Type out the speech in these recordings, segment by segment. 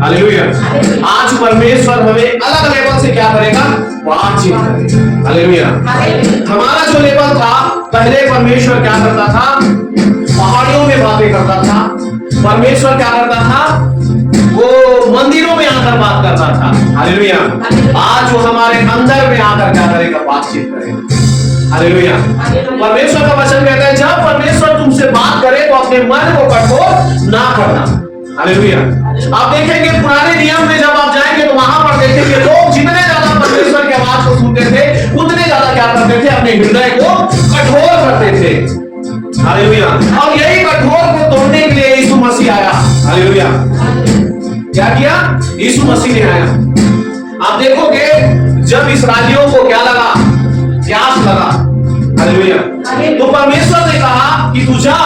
Hallelujah. आज परमेश्वर हमें अलग लेवल से क्या करेगा, बातचीत करेगा। हालेलुया। हमारा जो लेवल था, पहले परमेश्वर क्या करता था, पहाड़ियों में बातें करता था। परमेश्वर क्या करता था, वो मंदिरों में आकर बात करता था। हालेलुया। आज वो हमारे अंदर में आकर क्या करेगा, बातचीत करेगा। हालेलुया। परमेश्वर का वचन कहता है, जब परमेश्वर तुमसे बात करे तो अपने मन को कठोर ना करना। हालेलुया। आप देखेंगे पुराने नियम में जब आप जाएंगे तो वहां पर देखेंगे लोग जितने ज्यादा परमेश्वर की आवाज को सुनते थे उतने ज्यादा क्या करते थे, अपने हृदय को कठोर करते थे। हालेलुया। और यही कठोर को तोड़ने के लिए यीशु मसीह आया। हालेलुया। क्या किया, यीशु मसीह ने आया। आप देखोगे जब इस्राएलियों को क्या लगा, प्यास लगा। हालेलुया। तो परमेश्वर ने कहा कि तू जा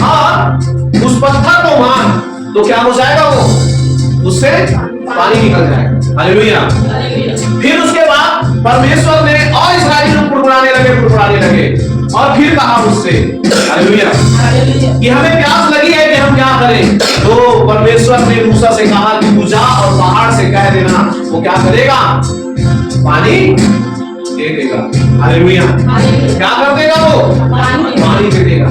और उस पत्थर को मार, तो क्या हो जाएगा, वो उससे पानी निकल जाएगा। हालेलुया। फिर उसके बाद परमेश्वर ने और इस्राएलियों को पुरपुराने लगे और फिर कहा उससे, हालेलुया, कि हमें प्यास लगी है कि हम क्या करें। तो परमेश्वर ने मूसा से कहा कि तू जा और पहाड़ से कह देना, वो क्या करेगा, पानी दे देगा। हालेलुया। क्या कर देगा, वो पानी दे देगा।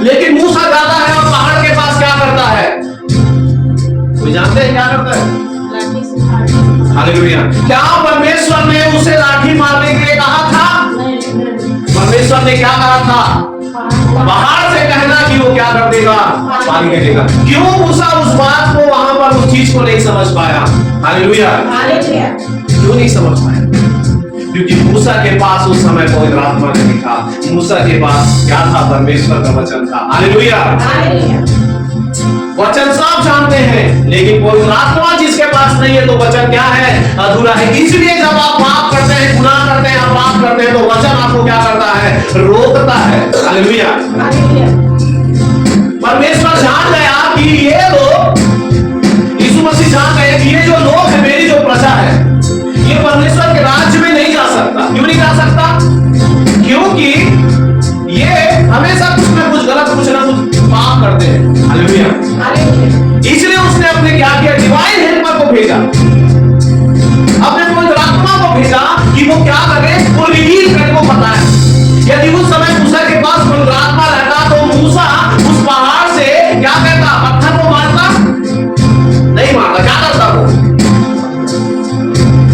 लेकिन मूसा जाता है और पहाड़ के पास क्या करता है, कोई जानते हैं क्या करता है? हालेलुया। क्या परमेश्वर ने उसे लाठी मारने के लिए कहा था? परमेश्वर ने क्या कहा था, पहाड़ से कहना कि वो क्या कर देगा, पानी दे देगा। क्यों मूसा उस बात को, वहां पर उस चीज को नहीं समझ पाया? हालेलुया। क्यों नहीं समझ पाया? क्योंकि मूसा के पास उस समय पवित्र आत्मा नहीं था। मूसा के पास क्या था, परमेश्वर का वचन था। हालेलुया। वचन सब जानते हैं, लेकिन पवित्र आत्मा जिसके पास नहीं है तो वचन क्या है, अधूरा है। इसलिए जब आप पाप करते हैं, गुनाह करते हैं, पाप करते हैं, तो वचन आपको क्या करता है, रोकता है। हालेलुया। परमेश्वर जान गया कि ये लोग, यीशु मसीह जान गए कि ये जो लोग है, मेरी जो प्रजा है, ये परमेश्वर के राज्य में नहीं जा सकता। क्यों नहीं जा सकता? क्योंकि ये हमेशा कुछ ना कुछ गलत, कुछ ना कुछ पाप करते हैं। हालेलुया। इसलिए उसने अपने क्या किया, डिवाइन हेल्पर को भेजा, अपने पवित्र आत्मा को भेजा कि वो क्या करे, वो रिवील करे, वो बताए। यदि उस समय मूसा के पास पवित्र आत्मा रहता तो मूसा उस पहाड़ से क्या करता, पत्थर को मारता नहीं, मारता, क्या करता, वो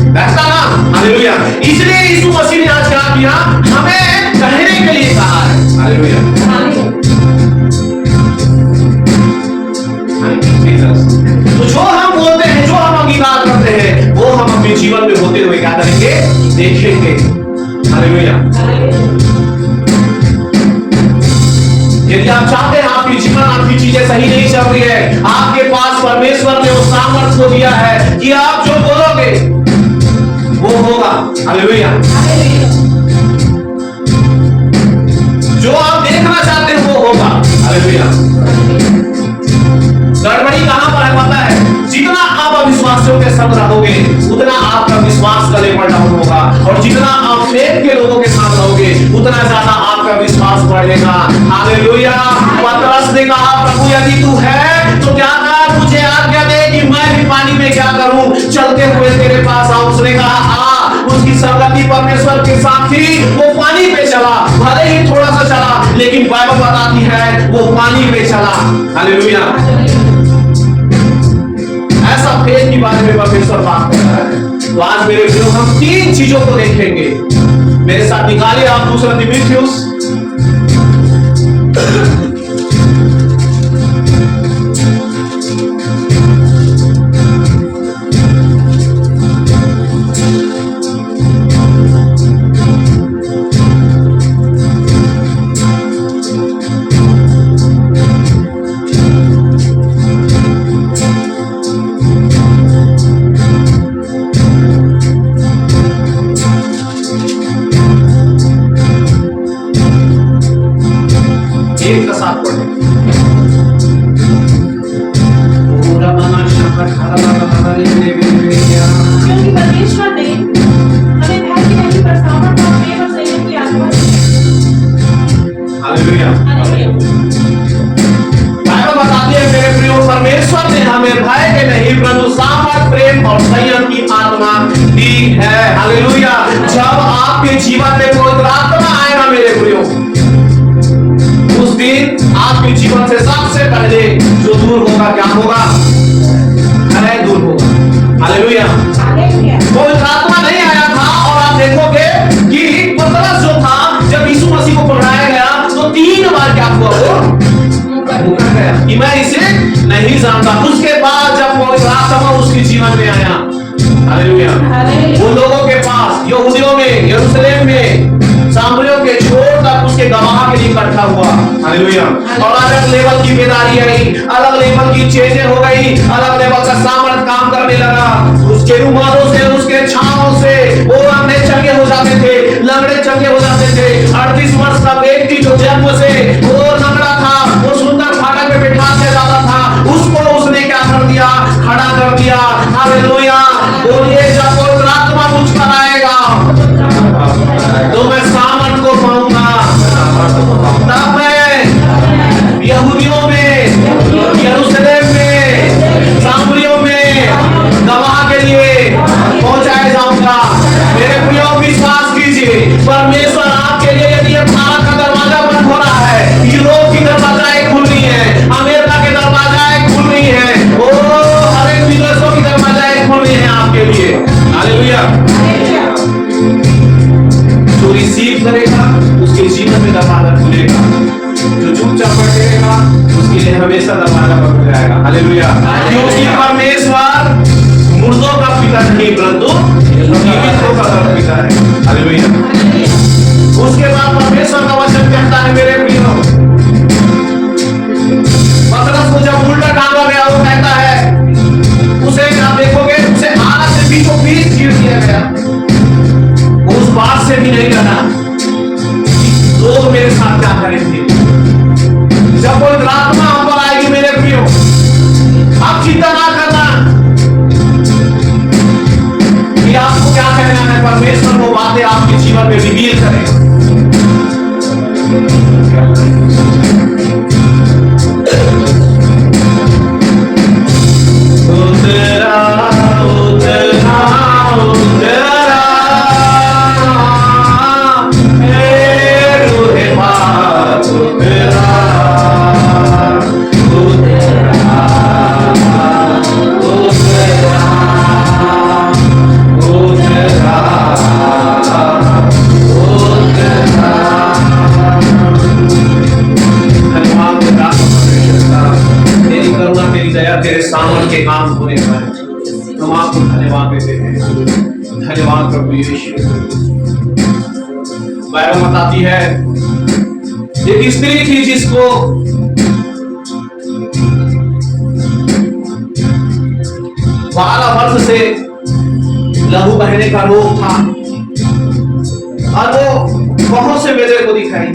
बैठता ना। हालेलुया। इसलिए यीशु मसीह ने आज क्या किया, हमें कहने के लिए कहा है। हालेलुया। तो जो हम बोलते हैं, जो हम अंगीकार करते हैं, वो हम अपने जीवन में होते हुए क्या करेंगे, देखेंगे। हालेलुया। यदि आप चाहते हैं आपकी जीवन, आपकी चीजें सही नहीं चल रही है, आपके पास परमेश्वर ने उस सामर्थ्य को दिया है कि आप जो बोलोगे वो होगा। हालेलुया। जो आप देखना चाहते हैं वो होगा। हालेलुया। गड़बड़ी कहां पर है पता है? जितना आप अविश्वासियों के संग रहोगे उतना आपका विश्वास का लेवल डाउन होगा, और जितना आप फेथ के लोगों के साथ रहोगे उतना ज्यादा आपका विश्वास बढ़ेगा। हालेलुया। पतरस ने कहा, प्रभु यदि तू है तो क्या कर, मुझे आज्ञा दे कि मैं भी पानी में क्या करूं, चलते हुए तेरे पास आऊं। उसने कहा उसकी संगति परमेश्वर के साथ थी, वो पानी पे चला, भले ही थोड़ा सा चला, लेकिन बाइबल बताती है वो पानी पे चला। हालेलुया। ऐसा फेथ के बारे में परमेश्वर बात कर रहा है। तो आज मेरे प्रियो, हम तीन चीजों को देखेंगे। मेरे साथ निकालिए आप दूसरा तीमुथियुस, एक का साथ पढ़े। क्योंकि परमेश्वर ने हमें भय की नहीं पर सामर्थ और प्रेम और संयम की आत्मा दी। हालेलुया। बाइबल बताती है मेरे प्रियो, परमेश्वर ने हमें भय के नहीं परंतु आपके जीवन में पवित्र आत्मा आएगा मेरे प्रियो, उस दिन आपके जीवन से सबसे पहले जो दूर होगा क्या होगा? भय दूर होगा। हालेलुया। पवित्र आत्मा नहीं आया था और आप देखोगे कि पतरस जो था जब यीशु मसीह को पकड़ाया गया तो 3 बार क्या हुआ? वो मुकर गया कि मैं इसे नहीं जानता। उसके बाद जब पवित्र आत्मा उसके जीवन में आया, हालेलुया, उन लोगों के पास यहूदियों में, यरूशलेम में, सामरियों के छोर तक उसके गवाह के लिए इकट्ठा हुआ। हालेलुया। और अलग लेवल की बेदारी आई, अलग लेवल की चीजें हो गई, अलग लेवल का सामर्थ काम करने लगा। उसके रुमालों से, उसके छांव से वो अंधे चंगे हो जाते थे, लंगड़े चंगे हो जाते थे। 38 वर्ष का व्यक्ति जो जन्म से वो लंगड़ा था, वो सुंदर फाटक पे बैठा के जाता था, उसको उसने क्या कर दिया? खड़ा कर दिया। हालेलुया। बोलिए जब पवित्र आत्मा मुझ पर आएगा तो मैं सामर्थ को पाऊंगा। तब मैं यहूदियों में, यरूशलेम में, सामरियों में गवाह के लिए पहुंचाए जाऊंगा। मेरे प्रियो विश्वास कीजिए, परमेश्वर आपके लिए, यदि भारत का दरवाजा बंद हो रहा है, यूरोप की दरवाजाएं खुल रही है, अमेरिका की दरवाजाएं खुल रही है, ओ हर एक विदेशों की दरवाजाएं खुल रही है आपके लिए। हालेलुया। जो रिसीव करेगा उसके जीवन में दरवाजा खुलेगा, जो चुपचाप बैठेगा उसके लिए हमेशा दरवाजा बंद हो जाएगा। हालेलुया। क्योंकि परमेश्वर मुर्दों का पिता नहीं परंतु जीवितों का पिता है। हालेलुया। उसके बाद परमेश्वर का वचन कहता है मेरे प्रियो, पतरस को जब उल्टा टांगा गया वो कहता है, उसे आप देखोगे उसे आग से बीचों बीच चीर दिया गया। उस बात से भी नहीं डरा लोग मेरे साथ क्या करेंगे। जब कोई आत्मा हम पर आएगी मेरे प्रियो, आप चिंता ना करना कि आपको क्या कहना है। परमेश्वर वो बातें आपके जीवन में रिवील करेगा। तेरे सामर्थ के काम होने पर हम आपको धन्यवाद देते हैं। धन्यवाद प्रभु यीशु। बाइबल बताती है एक स्त्री थी जिसको 12 वर्ष से लहू बहने का रोग था और वो बहुत से वेदों को दिखाई।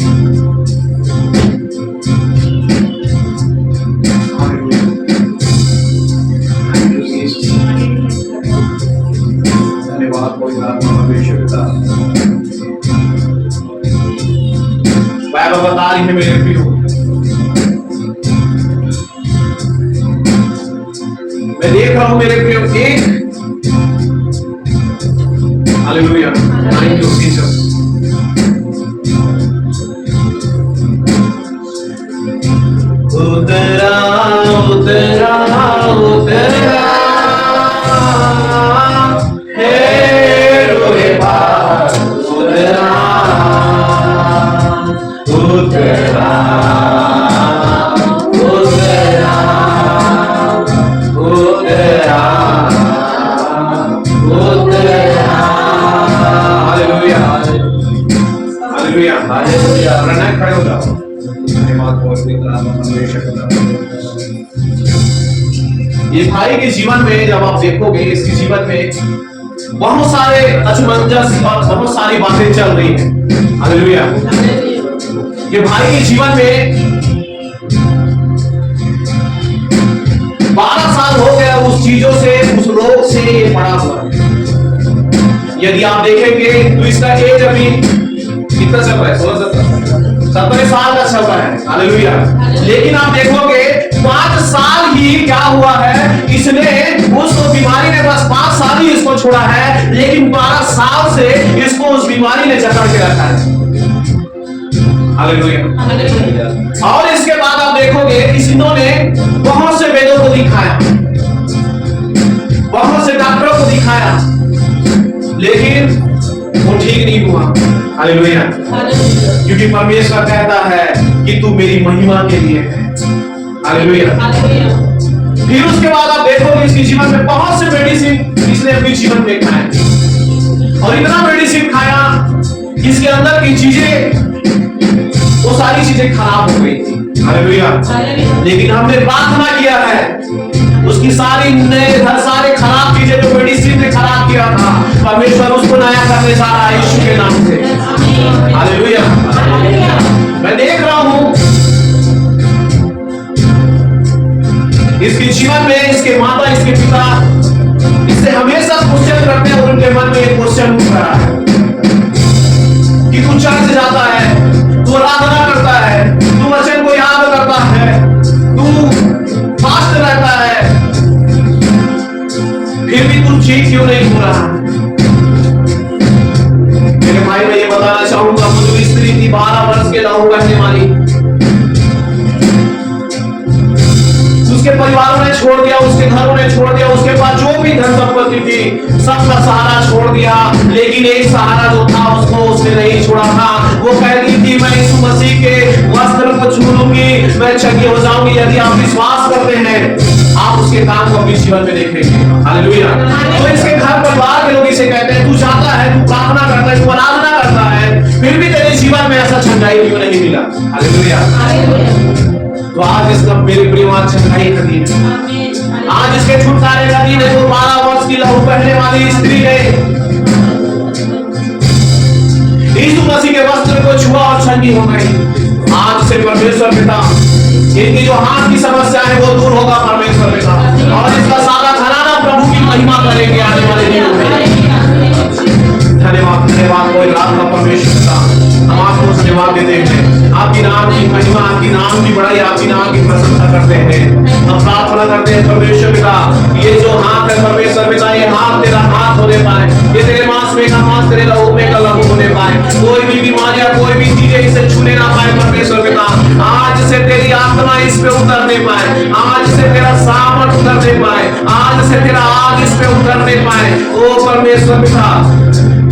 बाइबल बता रही है मेरे प्रियो, मैं देख रहा हूं मेरे प्रियो एक, हालेलुया, थैंक यू जीसस। उतरा उतरा उतरा खड़े हो जाओ। ये भाई के जीवन में जब आप देखोगे, इसके जीवन में बहुत सारे असमंजस और बहुत सारी बातें चल रही हैं। हालेलुया। ये भाई के जीवन में 12 साल हो गया उस चीजों से, उस रोग से ये पड़ा हुआ है। यदि आप देखेंगे तो इसका एज अभी कितना चल रहा है? 17 साल का चल रहा है। हालेलुया। लेकिन आप देखोगे 5 साल ही क्या हुआ है, इसने उस बीमारी ने बस 5 साल ही इसको छोड़ा है, लेकिन 12 साल से इसको उस बीमारी ने जकड़ के रखा है। हालेलुया। और इसके बाद आप देखोगे कि इन्होंने बहुत से वेदों को दिखाया, बहुत से डॉक्टरों को दिखाया, लेकिन वो ठीक नहीं हुआ। हालेलुया। क्योंकि परमेश्वर कहता है कि तू मेरी महिमा के लिए है। हालेलुया। फिर उसके बाद आप देखोगे इसके जीवन में बहुत से मेडिसिन इसने अपने जीवन में खाए, और इतना मेडिसिन खाया कि इसके अंदर की चीजें, वो सारी चीजें खराब हो गई थी। हालेलुया। लेकिन हमने प्रार्थना किया है, उसकी सारे खराब चीजें जो मेडिसिन ने खराब किया था, परमेश्वर उसको नया करने जा रहा है यीशु के नाम से। हालेलुया। मैं देख रहा हूं इसके जीवन में, इसके माता, इसके पिता इससे हमेशा क्वेश्चन करते हैं, और उनके मन में एक क्वेश्चन उठ रहा है कि तू चर्च जाता है, तू आराधना करता है, तू वचन को याद करता है, तू फास्ट रहता है, फिर भी तू ठीक क्यों नहीं हो रहा? मेरे भाई, मैं ये बताना चाहूंगा, वो जो स्त्री थी 12 वर्ष के लहू बहने वाली, उसके परिवारों ने छोड़ दिया, उसके घरों ने छोड़ दिया, उसके पास जो भी धन संपत्ति थी सबका सहारा छोड़ दिया, लेकिन एक सहारा जो था उसको उसने नहीं छोड़ा था। वो कहती थी, मैं यीशु मसीह के वस्त्र को छू लूंगी, मैं चंगी हो जाऊंगी। यदि आप विश्वास करते हैं, आप उसके काम को अपने जीवन में देखेंगे। हालेलुया। तो इसके घर परिवार के लोग इसे कहते हैं, तू जाता है, तू प्रार्थना करता है, तू आराधना करता है, फिर भी तेरे जीवन में ऐसा चंगाई क्यों नहीं मिला? हालेलुया। तो आज इसका मेरे प्रियवान चंगाई का दिन है, आज इसके छुटकारे का दिन है। वो 12 वर्ष की लहू बहने वाली स्त्री ने यीशु मसीह के वस्त्र को छुआ और चंगी हो गई। आज से परमेश्वर पिता इनकी जो हाथ की समस्या है वो दूर होगा परमेश्वर पिता, और इसका सारा घराना प्रभु की महिमा करेंगे आने वाले दिनों में। धन्यवाद, धन्यवाद कोई रात का परमेश्वर पिता, हम आपको धन्यवाद देते हैं, आपकी नाम की महिमा, आपकी नाम की बड़ाई, आपकी नाम की प्रशंसा करते हैं। हम प्रार्थना करते हैं परमेश्वर पिता, ये जो हाथ है परमेश्वर पिता, ये हाथ तेरा हाथ होने पाए, ये तेरे मांस में का मांस, तेरे लहू में का लहू होने पाए। कोई भी बीमारियां, कोई भी चीजें इसे छूने ना पाए परमेश्वर पिता। आज से तेरी आत्मा इस पे उतरने पाए, आज से तेरा सामर्थ उतरने पाए, आज से तेरा आग इस पे उतरने पाए। ओ परमेश्वर पिता,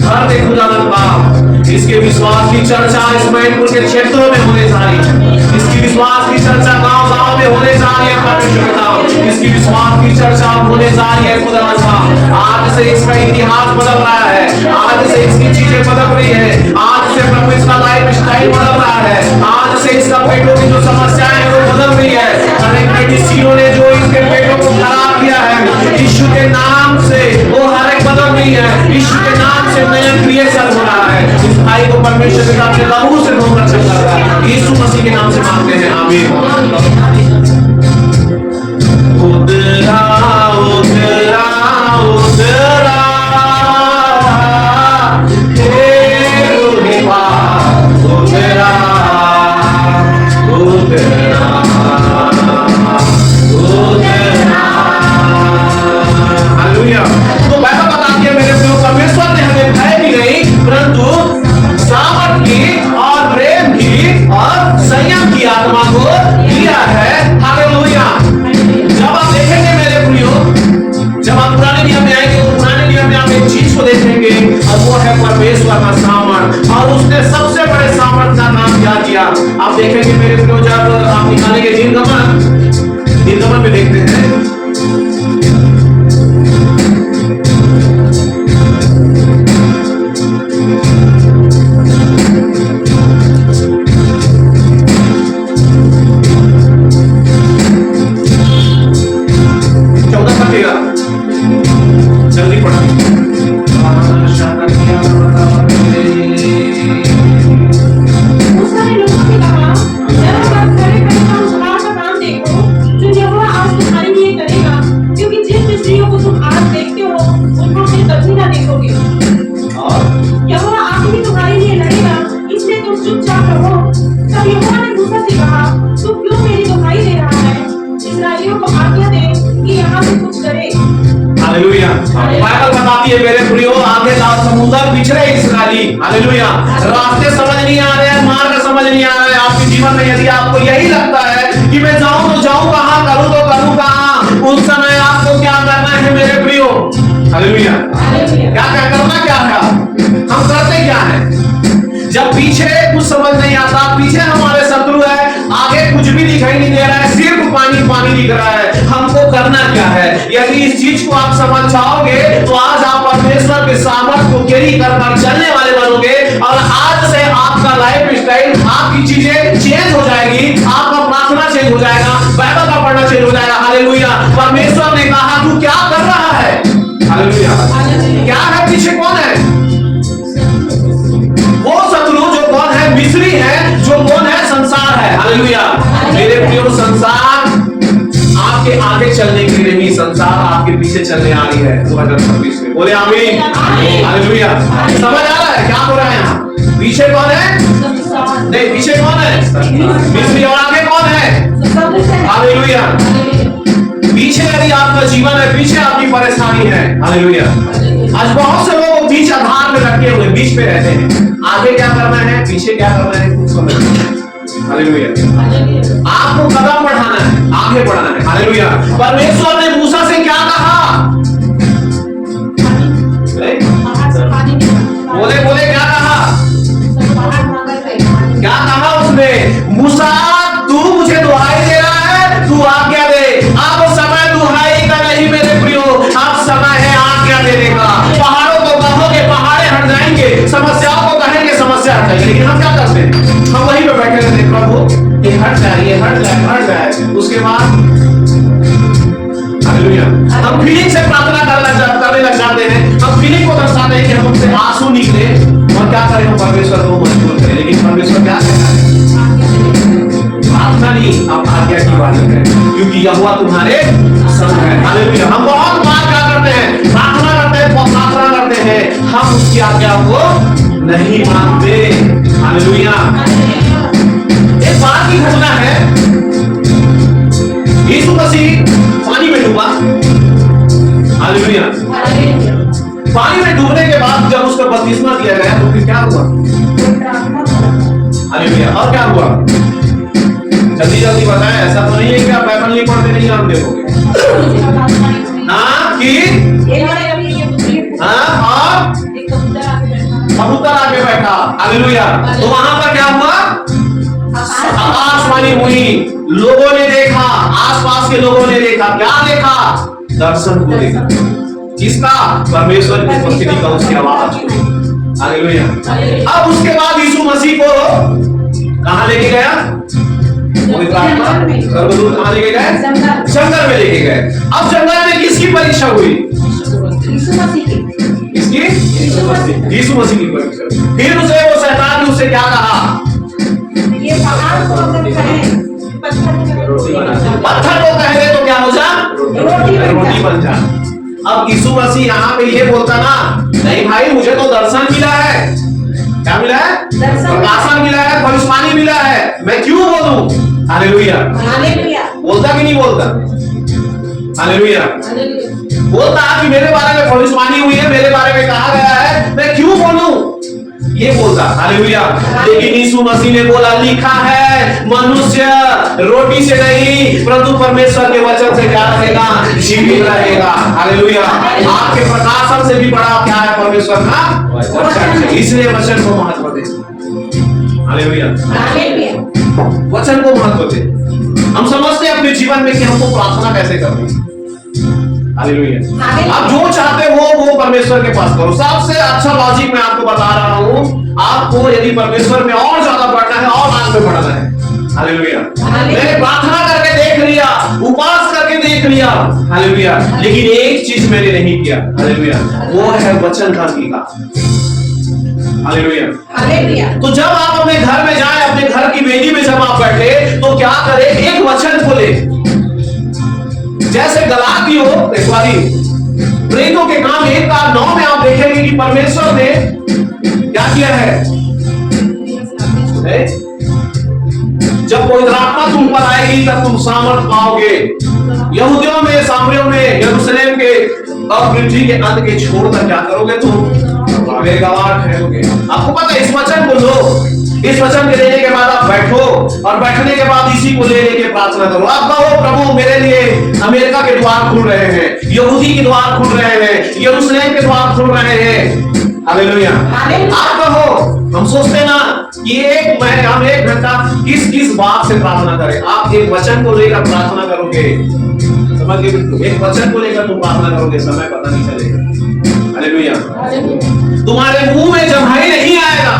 हर दे खुदावंद बाप, इसके विश्वास की चर्चा इस मैनपुर के क्षेत्रों में होने जा रही है, इसकी विश्वास की चर्चा गांव-गांव में होने जा रही है परमेश्वर पिता, इसकी विश्वास की चर्चा होने जा रही है खुदावंद बाप। आज से इसका इतिहास बदल रहा है, आज से इसकी चीजें बदल रही है, आज से प्रभु इसका लाइफ स्टाइल बदल रहा है, आज से इसका पेटों की जो समस्याएं वो बदल रही है। अनेक मेडिसिनों ने जो इसके पेटों को खराब किया है, यीशु के नाम से वो हर एक बदल रही है, यीशु के नाम से नया क्रिएशन हो रहा है। इस भाई को परमेश्वर के नाम से लहू से धोकर चल रहा है, यीशु मसीह के नाम से मांगते हैं, आमीन। उतरा उतरा उतरा आत्मा को दिया है। हालेलुया। जब आप देखेंगे मेरे प्रियो, जब आप पुराने नियम में आएंगे तो पुराने नियम में आप एक चीज को देखेंगे, और वो है परमेश्वर का सामर्थ, और उसने सबसे बड़े सामर्थ का नाम क्या किया आप देखेंगे मेरे प्रियो। जब आप निकालेंगे निर्गमन में देखते हैं, जल्दी पढ़िए। उसने लोगों से कहा, जरा बात खड़े खड़े उस पहाड़ का काम देखो, जो यहोवा आज तुम्हारे लिए करेगा, क्योंकि हालेलुया। बाइबल बताती है मेरे प्रियो, आगे लाल समुद्र पिछड़े इस्राएली, हालेलुया, रास्ते समझ नहीं आ रहे हैं, मार्ग समझ नहीं आ रहे हैं आपके जीवन में। यदि आपको यही लगता है कि मैं जाऊं तो जाऊं कहां, करूं तो करूं कहां, उस समय आपको क्या करना है मेरे प्रियो, हालेलुया। क्या क्या करना क्या है, हम करते क्या है? जब पीछे कुछ समझ नहीं आता, पीछे हमारे शत्रु है, आगे कुछ भी दिखाई नहीं दे रहा है, सिर्फ पानी पानी दिख रहा है, हमको करना क्या है? यदि इस चीज को आप समझ जाओगे तो आज आप परमेश्वर के सामर्थ को कैरी कर चलने वाले बनोगे, और आज से आपका लाइफ स्टाइल, आपकी चीजें चेंज हो जाएगी, आपका प्रार्थना चेंज हो जाएगा, बाइबल का पढ़ना चेंज हो जाएगा, हालेलुया। परमेश्वर ने कहा तू क्या कर रहा है, हालेलुया। क्या है, पीछे कौन है? वो शत्रु जो कौन है? मिस्री है। जो कौन है? संसार है, हालेलुया। मेरे प्रियो, संसार आपके आगे चलने के लिए नहीं, संसार आपके पीछे चलने आ रही है 2026 में। बोले आमीन, हालेलुया। समझ आ रहा है क्या हो रहा है यहाँ? पीछे कौन है? नहीं, पीछे कौन है? मिस्री। और आगे कौन है? हालेलुया। पीछे यदि आपका जीवन है, पीछे आपकी परेशानी है, हालेलुया। आज बहुत से लोग बीच आधार में रखे हुए, बीच पे रहते हैं। आगे क्या करना है, पीछे क्या करना है, कुछ समझ नहीं, हालेलुया। आपको कदम बढ़ाना है, आगे बढ़ना है, हालेलुया। परमेश्वर ने मूसा से क्या कहा? बोले बोले क्या कहा? क्या कहा उसने? मूसा तू मुझे दुहाई दे रहा है, तू आज्ञा दे। अब समय दुहाई का नहीं मेरे प्रियो, अब समय है आज्ञा देने का। पहाड़ों को कहोगे, पहाड़े हट जाएंगे, समस्याओं को कहेंगे, समस्या हट जाएगी। लेकिन हम क्या करते हैं? हम वहीं पे बैठे रहते हैं, प्रभु ये हट जाए, ये हट जाए, हट जाए। उसके बाद हालेलुया, हम फीलिंग से प्रार्थना करने लग जाते हैं। हम फीलिंग को दर्शाते हैं कि हमसे आंसू निकले, और क्या करें, हम परमेश्वर को मजबूर करें। लेकिन परमेश्वर क्या कहता है? प्रार्थना नहीं, आप आज्ञा की बात करें, क्योंकि यहोवा तुम्हारे संग है, हालेलुया। हम बहुत बार क्या करते हैं? प्रार्थना करते हैं, प्रार्थना करते हैं, हम उसकी आज्ञा को नहीं मानते, हालेलुया। एक बात की घटना है, यीशु मसीह पानी में डूबा, हालेलुया। पानी में डूबने के बाद जब उसका बपतिस्मा दिया गया तो फिर क्या हुआ, हालेलुया। और क्या हुआ, जल्दी जल्दी बताएं। ऐसा तो नहीं है कि आप बाइबल नहीं पढ़ते नहीं जानते होगे, हाँ कि हाँ, और कबूतर आके बैठा, हालेलुया। तो वहां पर क्या हुआ, आकाशवाणी हुई, लोगों ने देखा, आसपास के लोगों ने देखा। क्या देखा? दर्शन को देखा, जिसका परमेश्वर की उपस्थिति का उसकी आवाज, हालेलुया। अब उसके बाद यीशु मसीह को कहां लेके गया? कहां लेके गए? जंगल में लेके गए। अब जंगल में किसकी परीक्षा हुई? यीशु मसीह की। किसकी? यीशु मसीह की परीक्षा। फिर उसे वो शैतान ने उसे क्या कहा? ये पहाड़ को अगर कहें, पत्थर को कह दे तो क्या हो जा? रोटी बन जा। अब यीशु मसीह यहाँ पे ये बोलता ना, नहीं भाई मुझे तो दर्शन मिला है। क्या मिला है? प्रकाशन मिला है, भविष्यवाणी मिला है, मैं क्यों बोलूं? हालेलुया। बोलता कि नहीं बोलता? हालेलुया। बोलता कि मेरे बारे में भविष्यवाणी हुई है, मेरे बारे में कहा गया है, मैं क्यों बोलूं? ये बोलता, हालेलुया। लेकिन यीशु मसीह ने बोला, लिखा है मनुष्य रोटी से नहीं परंतु परमेश्वर के वचन से क्या रहेगा? जीवित रहेगा, हालेलुया। आपके प्रकाशन से भी बड़ा क्या है? परमेश्वर का वचन। इसलिए वचन को महत्व दे, हालेलुया। वचन को महत्व दे। हम समझते हैं अपने जीवन में कि हमको प्रार्थना कैसे करनी, हालेलुया। आप जो चाहते हो वो परमेश्वर के पास करो। सबसे अच्छा लॉजिक मैं आपको बता रहा हूं, आपको यदि परमेश्वर में और ज्यादा बढ़ना है और आगे में बढ़ना है, हालेलुया। मैंने प्रार्थना करके देख लिया, उपवास करके देख लिया, हालेलुया, लेकिन एक चीज मैंने नहीं किया, हालेलुया, वो है वचन का टीका, हालेलुया। तो जब आप अपने घर में जाएं, अपने घर की वेदी में जब आप बैठे तो क्या करें? एक वचन को ले, जैसे गलातियों प्रेरितों के काम 1:9 में आप देखेंगे कि परमेश्वर ने क्या किया है? जब पवित्र आत्मा तुम पर आएगी तब तुम सामर्थ पाओगे। यहूदियों में, सामरियों में, यरूशलेम के अब पृथ्वी के अंत के छोड़कर क्या करोगे तुम? गवाह ठहरोगे। आपको पता है, इस वचन को लो, इस वचन के लेने के बाद आप बैठो और बैठने के बाद इसी को ले लेके प्रार्थना करो। आप कहो, प्रभु मेरे लिए अमेरिका के द्वार खुल रहे हैं, यहूदी के द्वार खुल रहे हैं, यरूशलेम के द्वार खुल रहे हैं। हालेलुया। आप कहो, हम सोचते ना कि हम एक घंटा किस बात से प्रार्थना करें। आप एक वचन को लेकर प्रार्थना करोगे, समझ गए? एक वचन को लेकर तुम प्रार्थना करोगे, समय पता नहीं चलेगा। हालेलुया। तुम्हारे मुंह में जम्हाई नहीं आएगा,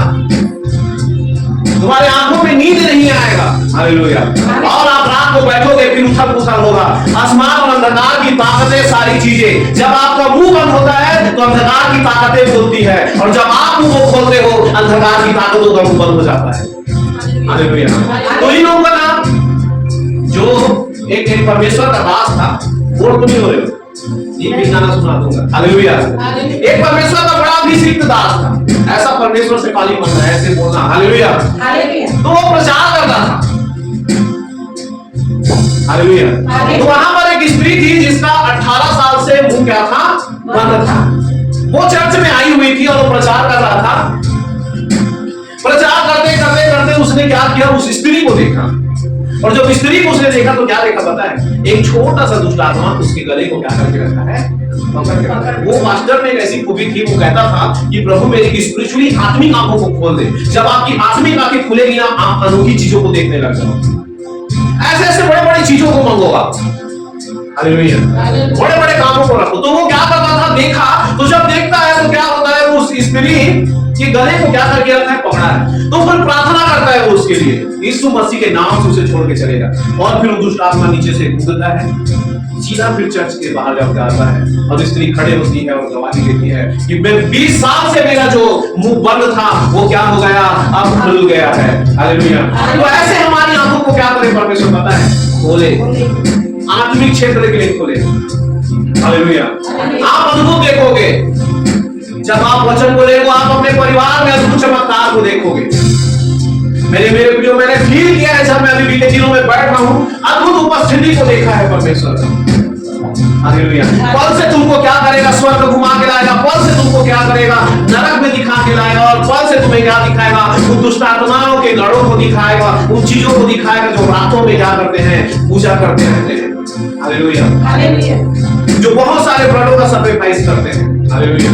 तुम्हारे आंखों में नींद नहीं आएगा। हालेलुया। और आप रात को बैठोगे, फिर उथल पुथल होगा। आसमान और अंधकार की ताकतें, सारी चीजें, जब आपका मुंह बंद होता है तो अंधकार की ताकतें बोलती है, और जब आप मुंह को खोलते हो अंधकार की ताकतों का मुंह बंद हो जाता है। हालेलुया। तो इन लोगों का नाम जो एक परमेश्वर का दास था, वो तुम ही हो रहे हो, ये भी गाना सुना दूंगा। हालेलुया। एक परमेश्वर का बड़ा अभिषिक्त दास था, ऐसा परमेश्वर से खाली बनना है, ऐसे बोलना। हालेलुया। तो वो प्रचार करता था। हालेलुया। तो वहां पर एक स्त्री थी जिसका 18 साल से मुंह क्या था? बंद था। वो चर्च में आई हुई थी और वो प्रचार कर रहा था। प्रचार करते करते करते उसने क्या किया? उस स्त्री को देखा, और जब स्त्री को उसने देखा तो क्या देखा पता है? एक छोटा सा दुष्ट आत्मा उसके गले को क्या करके रखा है? पकड़ के रखा है। वो मास्टर में एक ऐसी खूबी थी, वो कहता था कि प्रभु मेरी स्पिरिचुअली आत्मिक आंखों को खोल दे। जब आपकी आत्मिक आंखें खुलेगी ना, आप अनोखी चीजों को देखने लग जाओ। ऐसे ऐसे बड़े बड़े चीजों को मांगो आप। हालेलुया। बड़े बड़े कामों को रखो। तो वो क्या करता था? देखा, तो जब देखता है तो क्या होता है? वो उस स्त्री कि गले को क्या करके रखा है? पकड़ा है। तो फिर प्रार्थना करता है वो उसके लिए, यीशु मसीह के नाम से उसे छोड़ के चलेगा। और फिर वो दुष्ट आत्मा नीचे से कूदता है, सीधा फिर चर्च के बाहर जाकर आता है, और स्त्री खड़े होती है और गवाही देती है कि मैं 20 साल से मेरा जो मुंह बंद था वो क्या हो गया? अब खुल गया है। हालेलुया। तो ऐसे हमारी आंखों को क्या करे परमेश्वर? पता है, खोले, आत्मिक क्षेत्र के लिए खोले। हालेलुया। आप अद्भुत देखोगे जब आप वचन को देखो, आप अपने परिवार में अद्भुत चमत्कार को देखोगे। मेरे प्रियो, मैंने फील किया है जब मैं अभी बीते दिनों में बैठ रहा हूं, अद्भुत उपस्थिति को देखा है परमेश्वर। हालेलुया। पल से तुमको क्या करेगा? स्वर्ग घुमा के लाएगा। पल से तुमको क्या करेगा? नरक में दिखा के लाएगा। और पल से तुम्हें क्या दिखाएगा? उन दुष्ट आत्माओं के गढ़ों को दिखाएगा, उन चीजों को दिखाएगा जो रातों में क्या करते हैं? पूजा करते रहते हैं। हालेलुया। जो बहुत सारे ब्लडों का सैक्रिफाइस करते हैं। हालेलुया।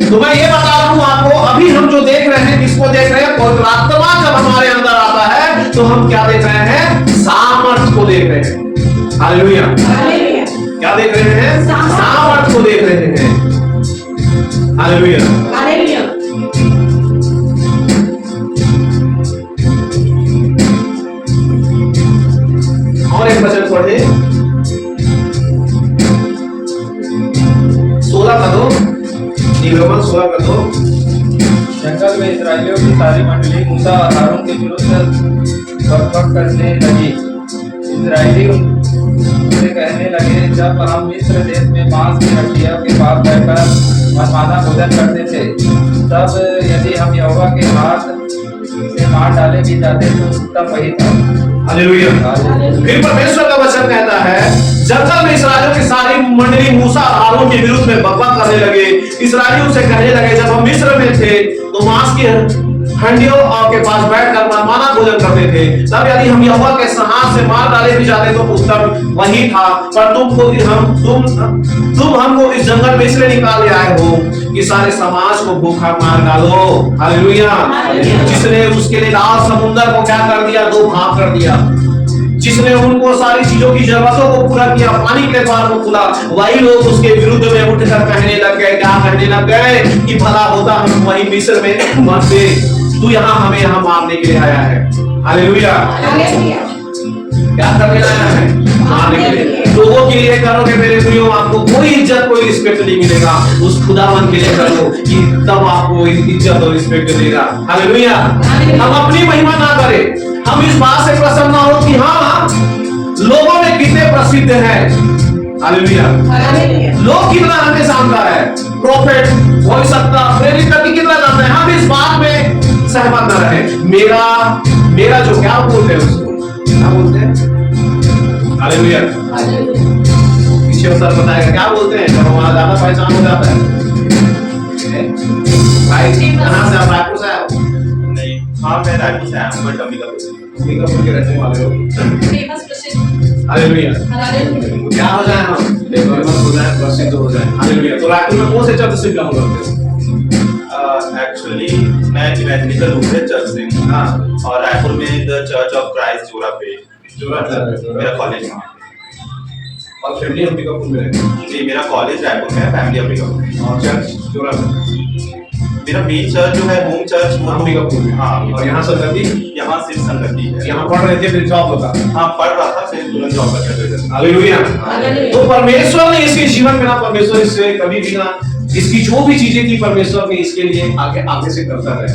तो मैं ये बता रहा हूं आपको, अभी हम जो देख रहे हैं, किसको देख रहे हैं? पवित्र आत्मा जब हमारे अंदर आता है तो हम क्या देख रहे हैं? सामर्थ को देख रहे हैं। हालेलुया। क्या देख रहे हैं? सामर्थ को देख रहे हैं। हालेलुया। और एक वचन पढ़े, 16 का दो, नीलमन 16 का दो। जंगल में इस्राएलियों की सारी मंडली मूसा और हारून के विरुद्ध बकबक करने लगी। इस्राएली उनसे कहने लगे, जब हम मिस्र देश में मांस की हड्डियों के पास बैठकर मनमाना भोजन करते थे, तब यदि हम यहोवा के हाथ से मार डाले भी जाते तो उत्तम वही था। हालेलुया। फिर परमेश्वर का वचन कहता है, जंगल में इस्राएलियों की सारी मंडली मूसा और हारून के विरुद्ध में बकबक करने लगे। इस्राएलियों से कहने लगे, जब हम मिस्र में थे तो मांस की हड्डियों के पास बैठकर मनमाना भोजन करते थे, तब यदि हम यहोवा के हाथ से मार डाले भी जाते तो उत्तम वही था। पर तुम हमको इस जंगल में इसलिए निकाल ले आए हो कि सारे समाज को भूखा मार डालो। हालेलुया। जिसने उसके लिए लाल समुद्र को क्या कर दिया? 2 भाग कर दिया। जिसने उनको सारी चीजों की जरूरतों को पूरा किया, पानी के द्वार को खुला, वही लोग उसके विरुद्ध में उठकर कहने लग गए, क्या कहने लग गए? कि भला होता हम वही मिस्र में मरते, तू हमें यहाँ मारने के लिए आया है। हालेलुया। क्या करने आया है? मारने के लिए। लोगों के लिए करोगे मेरे प्रियो, आपको कोई इज्जत कोई रिस्पेक्ट नहीं मिलेगा। उस खुदावन के लिए करो कि तब आपको इज्जत और रिस्पेक्ट देगा। हालेलुया। हम अपनी महिमा ना करें, हम इस बात से प्रसन्न ना हो कि हाँ लोगों में कितने प्रसिद्ध हैं। हालेलुया। लोग कितना हमें जानता है, प्रॉफिट हो सकता, प्रेरित करके कितना जानता है, हम इस बात में सहमत न रहे। मेरा जो क्या बोलते हैं उसको क्या बोलते हैं? हालेलुया। शिव सर बताएगा क्या बोलते हैं जब हमारा ज्यादा पहचान हो जाता है। भाई कहाँ से आप? रायपुर से आए हो? नहीं, हाँ मैं रायपुर से आया हूँ बट अंबिकापुर के रहने वाले हो। फेमस प्रसिद्ध हालेलुया। हालेलुया। क्या हो जाए हम फेमस हो जाए, प्रसिद्ध हो जाए। हालेलुया। तो रायपुर में कौन से चर्च से बिलोंग करते हो? एक्चुअली मैं इवेंजलिकल लूथरन चर्च से हूँ। हाँ। और रायपुर में द चर्च ऑफ क्राइस्ट जोरा पे मेरा कॉलेज है। और फैमिली अंबिकापुर में रहती है। जी मेरा कॉलेज रायपुर में है, फैमिली अंबिकापुर में। और चर्च जोरा में। मेरा मेन चर्च जो है होम चर्च वो अंबिकापुर में। हाँ। और यहाँ संगति? यहाँ सिर्फ संगति है। यहाँ पढ़ रहे थे फिर जॉब होता? हाँ पढ़ रहा था फिर तुरंत जॉब कर रहे थे। हालेलुया। हालेलुया। तो परमेश्वर ने इसके जीवन में ना, परमेश्वर इससे कभी भी ना, इसकी जो भी चीजें की परमेश्वर ने इसके लिए आगे आगे से करता रहे।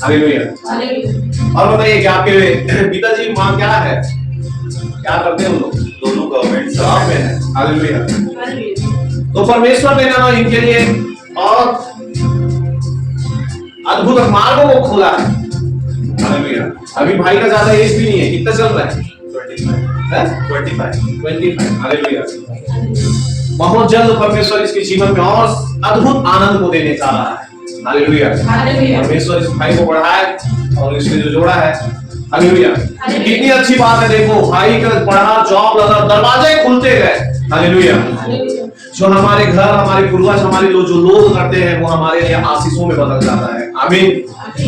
हालेलुया। हालेलुया। और बताइए कि आपके पिताजी मां क्या है, क्या करते हैं उन लोग? दोनों गवर्नमेंट जॉब में है। हालेलुया। हालेलुया। तो परमेश्वर ने ना इनके लिए और अद्भुत मार्गों को खोला है। हालेलुया। अभी भाई का ज्यादा एज भी नहीं है, कितना चल रहा है? 25। हालेलुया। बहुत जल्द परमेश्वर इसके जीवन में और अद्भुत आनंद को देने जा रहा है। हालेलुया। हालेलुया। परमेश्वर इस भाई को बढ़ाए और इसने जो जोड़ा है। हालेलुया। हालेलुया। कितनी अच्छी बात है, देखो भाई का पढ़ा, जॉब लगा, दरवाजे खुलते गए। हालेलुया। हालेलुया। जो हमारे घर, हमारे पूर्वज, हमारे जो लोग करते हैं वो हमारे लिए आशीषों में बदल जाता है। आमीन।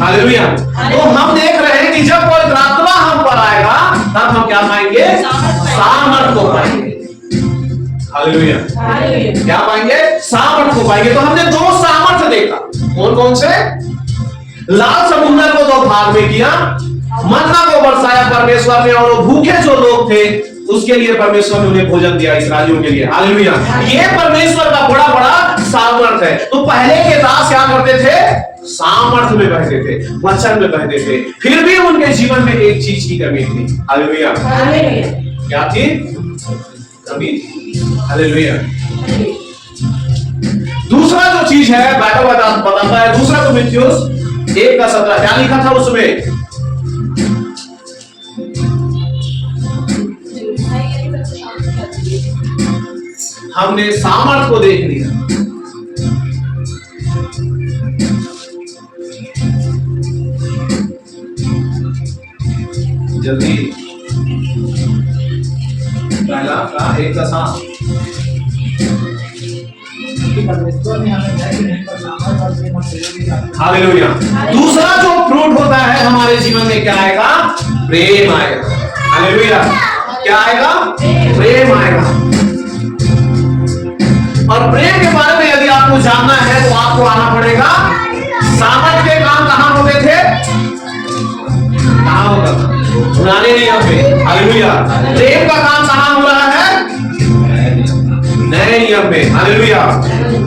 हालेलुया। तो हम देख रहे हैं कि जब पवित्र आत्मा हम पर आएगा तब हम क्या पाएंगे? सामर्थ को पाएंगे। हालेलुया। हालेलुया। क्या पाएंगे? सामर्थ को पाएंगे। तो हमने दो सामर्थ देखा, कौन कौन से? लाल समुद्र को दो भाग में किया, मन्ना को बरसाया परमेश्वर ने, और भूखे जो लोग थे उसके लिए परमेश्वर ने उन्हें भोजन दिया, इस्राएलियों के लिए। हालेलुया। ये परमेश्वर का बड़ा बड़ा सामर्थ है। तो पहले के दास क्या करते थे? सामर्थ में बहते थे, वचन में बहते थे, फिर भी उनके जीवन में एक चीज की कमी थी। हालेलुया। हालेलुया। क्या थी? कमी। हालेलुया। दूसरा जो चीज है बाइबल बताता है, दूसरा तिमुथियुस 1:17 क्या लिखा था उसमें? हमने सामर्थ को देख लिया। जल्दी पहला का 1:7 हालेलुया। दूसरा जो फ्रूट होता है हमारे जीवन में क्या आएगा? प्रेम आएगा। हालेलुया। क्या आएगा? प्रेम आएगा। और प्रेम के बारे में यदि आपको जानना है तो आपको आना पड़ेगा। सामर्थ के काम कहां होते थे? कहां होता था? पुराने नियम में। हालेलुया। प्रेम का काम कहां हो रहा है? नए नियम में। हालेलुया।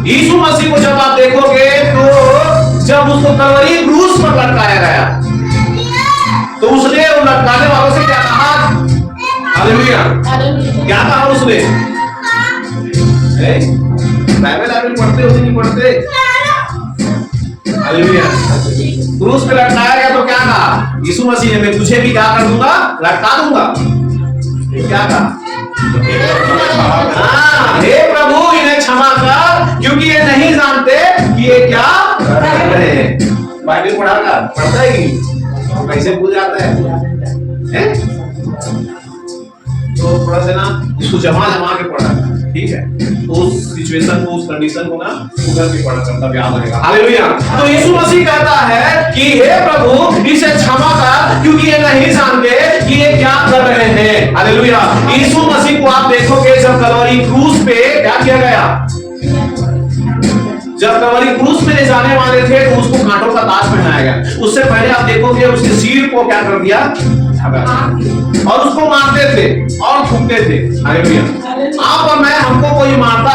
यीशु मसीह को जब आप देखोगे तो जब उसको कलवरी क्रूस पर लटकाया गया तो उसने उन लटकाने वालों से क्या कहा? हालेलुया। क्या कहा उसने? बाइबल आप पढ़ते हो नहीं पढ़ते? हालेलुया। क्रूस पे लटकाया गया तो क्या कहा यीशु मसीह ने? मैं तुझे भी क्या कर दूंगा? लटका दूंगा। क्या कहा? हाँ, हे प्रभु इन्हें क्षमा कर क्योंकि ये नहीं जानते कि ये क्या कर रहे हैं। बाइबल पढ़ता है कि नहीं? कैसे भूल जाता है? तो थोड़ा सा ना इसको जमा के पढ़ा, ठीक है? तो उस सिचुएशन को, उस कंडीशन को ना उधर भी पढ़ा करता याद रहेगा। हालेलुया। तो यीशु मसीह कहता है कि हे प्रभु इसे क्षमा कर क्योंकि ये नहीं जानते कि ये क्या कर रहे हैं। हालेलुया। यीशु मसीह को आप देखोगे जब कलवरी क्रूस पे क्या किया गया? जब कलवरी क्रूस में ले जाने वाले थे तो उसको कांटों का ताज पहनाया गया। उससे पहले आप देखोगे उसके सिर को क्या कर दिया? और उसको मारते थे और थूकते थे। हालेलुया। आप और मैं, हमको कोई मारता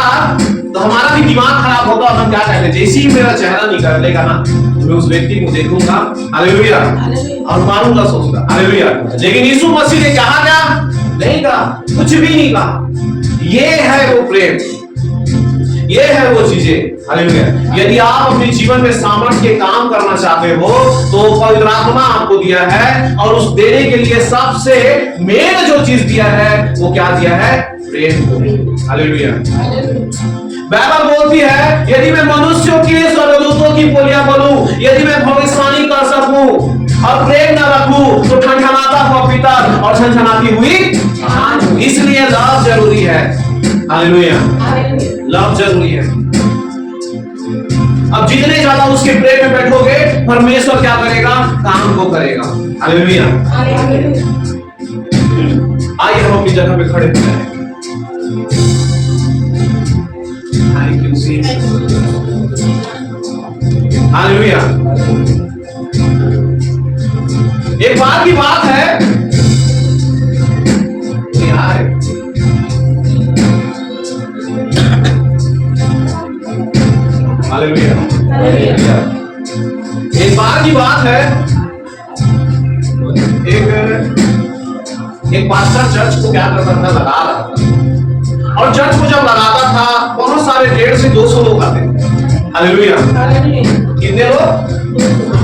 तो हमारा भी दिमाग खराब होगा और हम क्या कहते? जैसे ही मेरा चेहरा निकल लेगा ना तो मैं उस व्यक्ति को देखूंगा, हालेलुया, और मारूंगा, सोचूंगा। हालेलुया। लेकिन यीशु मसीह ने कहा क्या? नहीं कहा, कुछ भी नहीं कहा। ये है वो प्रेम, ये है वो चीजें। हालेलुया। यदि आप अपने जीवन में सामर्थ्य के काम करना चाहते हो तो पवित्र आत्मा आपको दिया है, और उस देने के लिए सबसे मेन जो चीज दिया है वो क्या दिया है? प्रेम को। हालेलुया। बाइबल बोलती है यदि मैं मनुष्यों के स्वर्गदूतों की बोलियां बोलूं, यदि मैं भविष्यवाणी कर सकूं और प्रेम न रखूं तो ठनठनाता हुआ पीतल और छनछनाती हुई। इसलिए लव जरूरी है। हालेलुया। लव जरूरी है। अब जितने ज्यादा उसके प्रेम में बैठोगे परमेश्वर क्या करेगा? काम को करेगा। हालेलुया। आइए हम अपनी जगह पे खड़े हो जाएं। थैंक यू सी। हालेलुया। एक बात की बात है यार, हालेलुया। एक बार की बात है, एक पास्टर चर्च को क्या करता था? लगा रहा था। और चर्च को जब लगाता था बहुत सारे 150 से 200 लोग आते थे। हालेलुया। कितने लोग?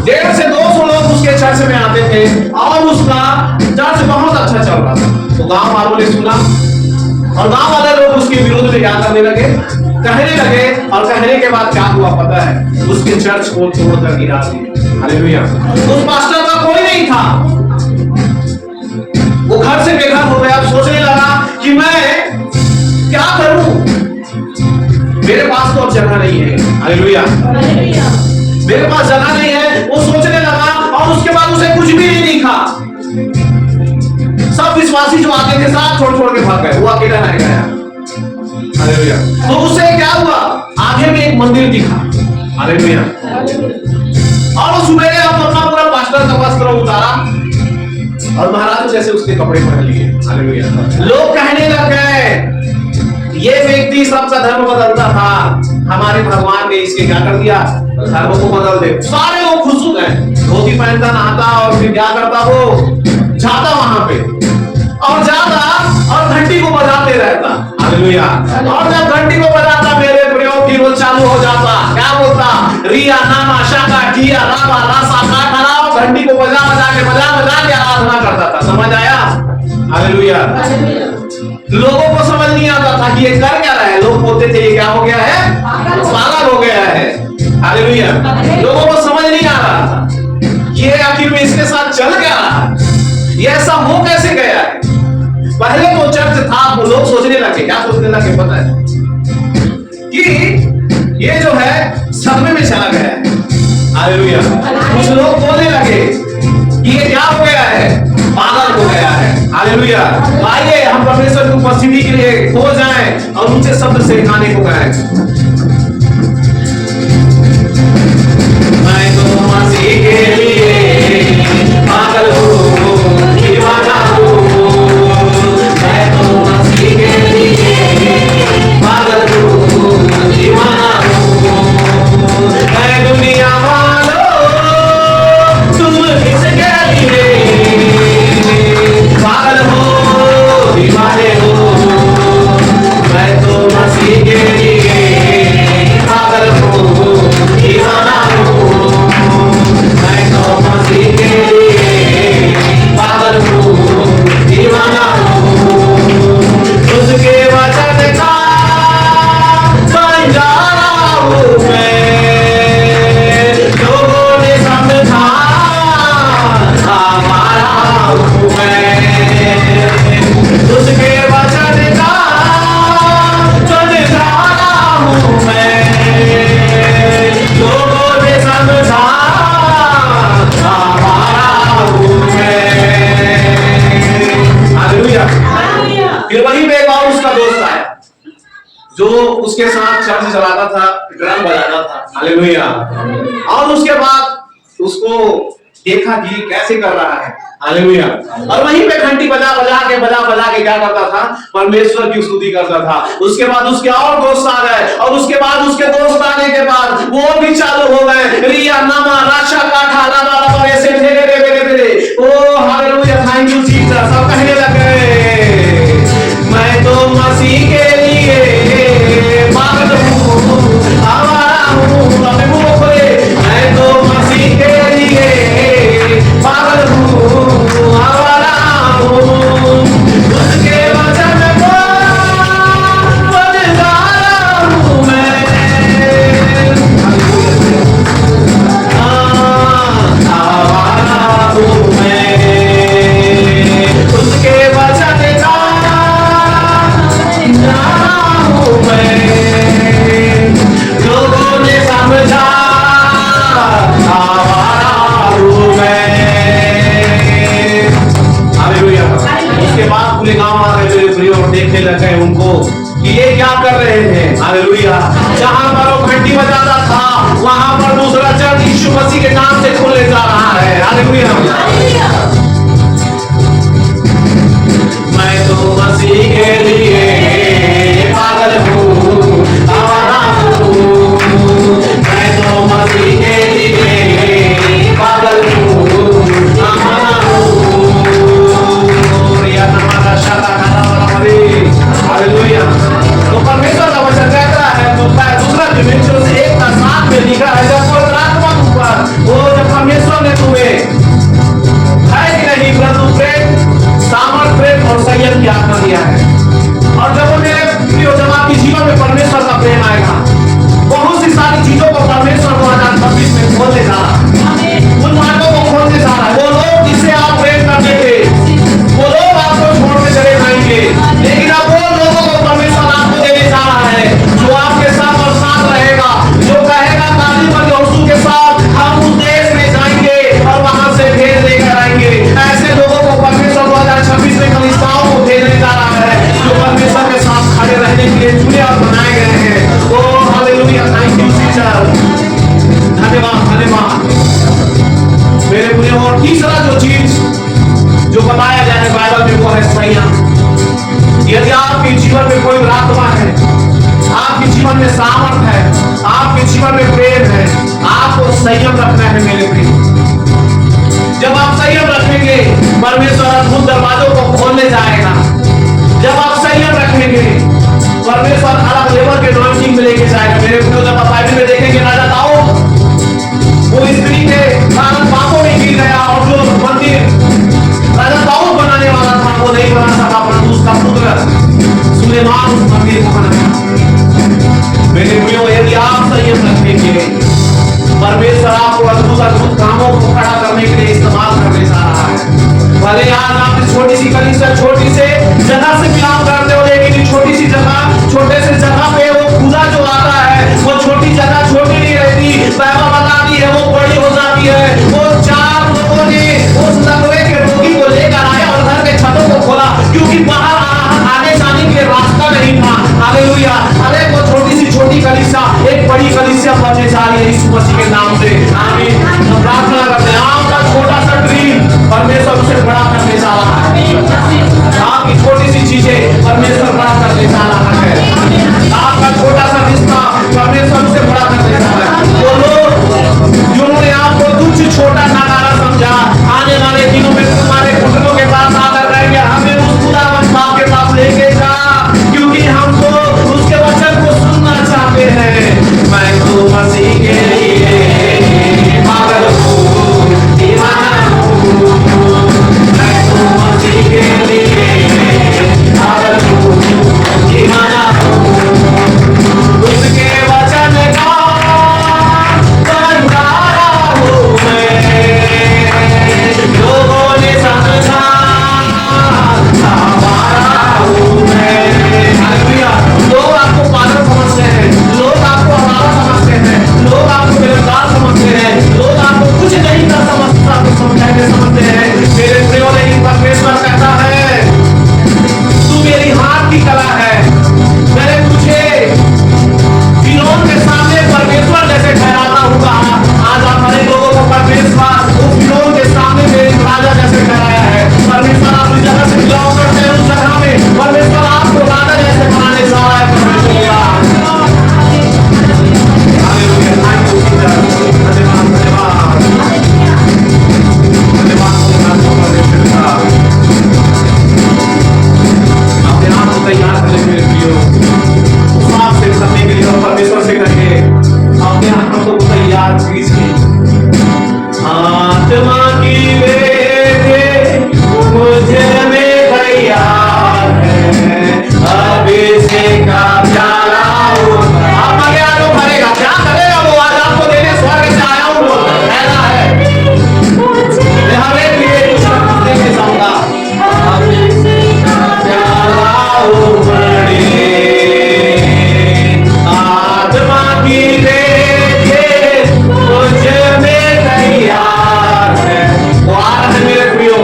150 से 200 लोग उसके चर्च में आते थे और उसका चर्च बहुत अच्छा चल रहा था। तो गांव वालों ने सुना और गांव वाले लोग उसके विरोध में क्या करने लगे? कहने लगे। और कहने के बाद क्या हुआ पता है? उसके चर्च को तोड़कर गिरा दिया। हालेलुया। उस पास्टर का कोई नहीं था, वो घर से बेघर हो गया। सोचने लगा कि मैं क्या करूं, मेरे पास तो अब जगह नहीं है। हालेलुया। मेरे पास जगह नहीं है, वो सोचने लगा। और उसके बाद उसे कुछ भी नहीं दिखा। सब विश्वासी जो आते थे साथ छोड़ छोड़ के भाग गए, वो अकेला रह गया। हालेलुया। तो उसे क्या हुआ? आगे में एक मंदिर दिखा। हालेलुया। और वो सुबह हम अपना पूरा पास्टर का वस्त्र उतारा और महाराज जैसे उसके कपड़े पहन लिए। हालेलुया। लोग कहने लग गए ये व्यक्ति सबका धर्म बदलता था, हमारे भगवान ने इसके क्या कर दिया? धर्म को बदल दे। सारे लोग खुश हो गए। धोती पहनता, नहाता और फिर क्या करता? वो जाता वहां पे और जाता और घंटी को बजाते रहता। हालेलुया। और जब घंटी को बजाता मेरे प्रयोग की वो चालू हो जाता। क्या बोलता? रिया नामा शाका टिया रामा रासा काटा। घंटी को बजा बजा के आराधना करता था। समझ आया? हालेलुया। लोगों को समझ नहीं आता था कि ये कर क्या रहा है। लोग बोलते थे ये क्या हो गया है? पागल हो गया है। हालेलुया। लोगों को समझ नहीं आ रहा था ये आखिर में इसके साथ चल क्या रहा है, ये ऐसा हो कैसे गया है। पहले तो चर्च था, वो लोग सोचने लगे, क्या सोचने लगे पता है? कि ये जो है सदमे में चला गया है। हालेलुया। कुछ लोग बोलने लगे कि ये क्या हो गया है? पागल हो गया है। हालेलुया। आइए हम परमेश्वर की उपस्थिति के लिए खो जाएं और ऊंचे शब्द से गाने को गाएं। मैं तो मसीह के लिए पागल हूँ, दीवाना हूँ। मैं तो मसीह के लिए पागल हूँ, दीवाना हूँ। मैं दुनिया वालों तुम किसके लिए पागल हो, दीवाने हो। मैं तो मसीह के लिए पागल हूँ, दीवाना हूँ। मैं तो मसीह के लिए पागल हूँ, दीवाना हूँ। उसके वचन का बंजारा हूँ मैं, लोगों ने समझा हमारा हूँ मैं। उसके वचन का बंजारा हूँ मैं, लोगों ने समझा हमारा हूँ मैं। हालेलुया। फिर वहीं पे एक और उसका दोस्त आया जो उसके साथ चर्च चलाता था, ड्रम बजाता था। हालेलुया। और उसके बाद उसको देखा कि कैसे कर रहा है। हालेलुया। और वहीं पे घंटी बजा बजा के क्या करता था? परमेश्वर की स्तुति करता था। उसके बाद उसके और दोस्त आ गए और उसके बाद उसके दोस्त आने के बाद वो भी चालू हो गए। रिया नामा राशा काठा रामा रामा ऐसे धीरे ओ हालेलुया। Thank you Jesus. सब कहने लगे मैं तो मसीह के लिए पागल हूँ, आवारा हूँ। अपने मुंह खोले। मैं तो मसीह के लिए पागल हूँ, आवारा हूँ। उसके वचन को हालेलुया। मैं तो मसीह के लिए पागल हूँ, आवारा हूँ। मैं तो मसीह के लिए पागल हूँ, आवारा हूँ। या नमाज़ शादा खाना वाला मरी। हालेलुया। तो परमेश्वर का वचन कहता है दूसरा डिमेंशन से एक का साथ में लिखा है जब वो आत्मा ऊपर वो जब परमेश्वर ने तुम्हें है कि नहीं परंतु प्रेम सामर्थ प्रेम और संयम की आत्मा दिया है। और जब वो मेरे प्रियो जब आपके जीवन में परमेश्वर का प्रेम आएगा बहुत सी सारी चीजों को परमेश्वर 2026 में खोलने जा रहा है। उन मार्गों को खोलने जा रहा है। वो लोग जिसे आप प्रेम करते थे वो लोग आपको छोड़ के चले जाएंगे, लेकिन अब वो लोगों को परमेश्वर आपको देने जा रहा है जो आपके साथ और साथ रहेगा, जो कहेगा काली पर यहोशू के साथ हम उस देश में जाएंगे और वहां से भेज लेकर आएंगे। ऐसे लोगों को परमेश्वर 2026 में कलीसियाओं को भेजने जा रहा है जो परमेश्वर के साथ खड़े रहने के लिए चुने और बनाए गए हैं। ओ हालेलुया, थैंक यू जीसस, धन्यवाद धन्यवाद मेरे प्रिय। और तीसरा जो चीज जो बताया जाए बाइबल में वो है संयम। यदि आपके जीवन में कोई आत्मा है, आपके जीवन में सामर्थ है, आपके जीवन में प्रेम है, आपको संयम रखना है मेरे प्रिय। जब आप संयम रखेंगे परमेश्वर अद्भुत दरवाजों को खोलने जाएगा। जब आप संयम रखेंगे परमेश्वर अलग लेवल के अनॉइंटिंग में लेके जाएगा। मेरे प्रिय, जब आप बाइबल में देखेंगे राजा दाऊद वो स्त्री के कारण पापों में गिर गया और जो मंदिर राजा दाऊद बनाने वाला था वो नहीं बना सका, परंतु उसका पुत्र सुलेमान उस मंदिर को बनाया। मेरे प्रियो, यदि आप संयम रखेंगे परमेश्वर आपको अद्भुत अद्भुत कामों को खड़ा करने के लिए इस्तेमाल करने जा रहा है। भले आज आप इस छोटी सी कलीसिया छोटी से जगह से बिलोंग करते हो, लेकिन इस छोटी सी जगह छोटे से जगह पे वो खुदा जो आता है वो छोटी जगह छोटी नहीं रहती, बाइबल बताती है वो बड़ी हो जाती है। वो 4 लोगों ने उस लकवे के रोगी को लेकर आए और घर के छतों को खोला क्योंकि बाहर आने जाने के लिए रास्ता नहीं था। हालेलुया। अरे वो छोटी कलीसिया एक बड़ी कलीसिया बनने जा रही है यीशु मसीह के नाम से। आमीन। हम प्रार्थना करते हैं आपका छोटा सा ड्रीम परमेश्वर उसे बड़ा करने जा रहा है। आपकी छोटी सी चीजें परमेश्वर बड़ा करने जा रहा है। आपका छोटा सा रिश्ता परमेश्वर उसे बड़ा करने जा रहा है। वो लोग जिन्होंने आपको तुच्छ छोटा नाकारा समझा आने वाले दिनों में तुम्हारे घुटनों के पास आकर रहेंगे हमें उस खुदावन बाप के पास लेके जा, क्योंकि हम तो उसके वचन को सुनना चाहते हैं। मैं तो मसीह के लिए पागल हूँ, दीवाना हूँ। मैं तो मसीह के लिए पागल हूँ, दीवाना हूँ। उसके वचन का बंधारा हूँ मैं। लोगों ने समझा हमारा हूँ मैं। हालेलुया। लोग आपको पागल समझते हैं, लोग आपको हमारा समझते हैं, लोग आपको बेरोजगार समझते हैं, लोग आपको कुछ नहीं कर समझते हैं। मेरे प्रियो, लेकिन परमेश्वर कहता है तू मेरी हाथ की कला है। मैंने तुझे फिरौन के सामने परमेश्वर जैसे ठहराता हुआ आज आप हर लोगों को परमेश्वर उस फिरौन के सामने मेरे राजा जैसे ठहराया है। परमेश्वर आप उस जगह से बिलोंग करते हैं, उस जगह में परमेश्वर आपको राजा जैसे बनाने जा रहा है। परमेश्वर हालेलुया। Thank you Jesus. धन्यवाद धन्यवाद धन्यवाद परमेश्वर का। अपने आप को तैयार करें मेरे प्रियो साफ से करने के लिए और परमेश्वर से कहें अपने हाथों को तैयार कीजिए। आत्मा की बेटे मुझे में तैयार है, अभिषेक का प्याला हूँ। आप आगे आ लो, भरेगा क्या करेगा वो आज आपको देने स्वर्ग से आया हूँ। ऐसा है मैं हर एक लिए कुछ न कुछ देके जाऊंगा। अभिषेक का प्याला हूँ बड़े, आत्मा की बेटे मुझे में तैयार है। वो आ रहा है मेरे प्रियो,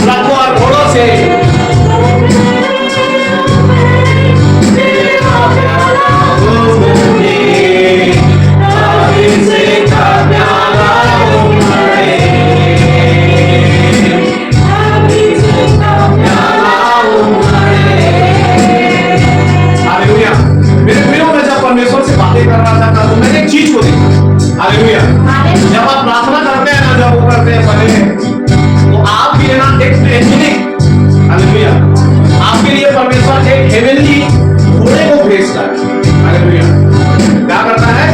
रखो और घोड़ों से अभिषेक का प्याला हूँ बड़े। ये कर रहा था, तो मैंने एक चीज को देखा। हालेलुया। जब आप प्रार्थना करते हैं ना, जब वो करते हैं पहले, तो आपके लिए ना एक एंजेलिक, हालेलुया, आपके लिए परमेश्वर एक हेवनली घोड़े को भेजता है। हालेलुया। क्या करता है?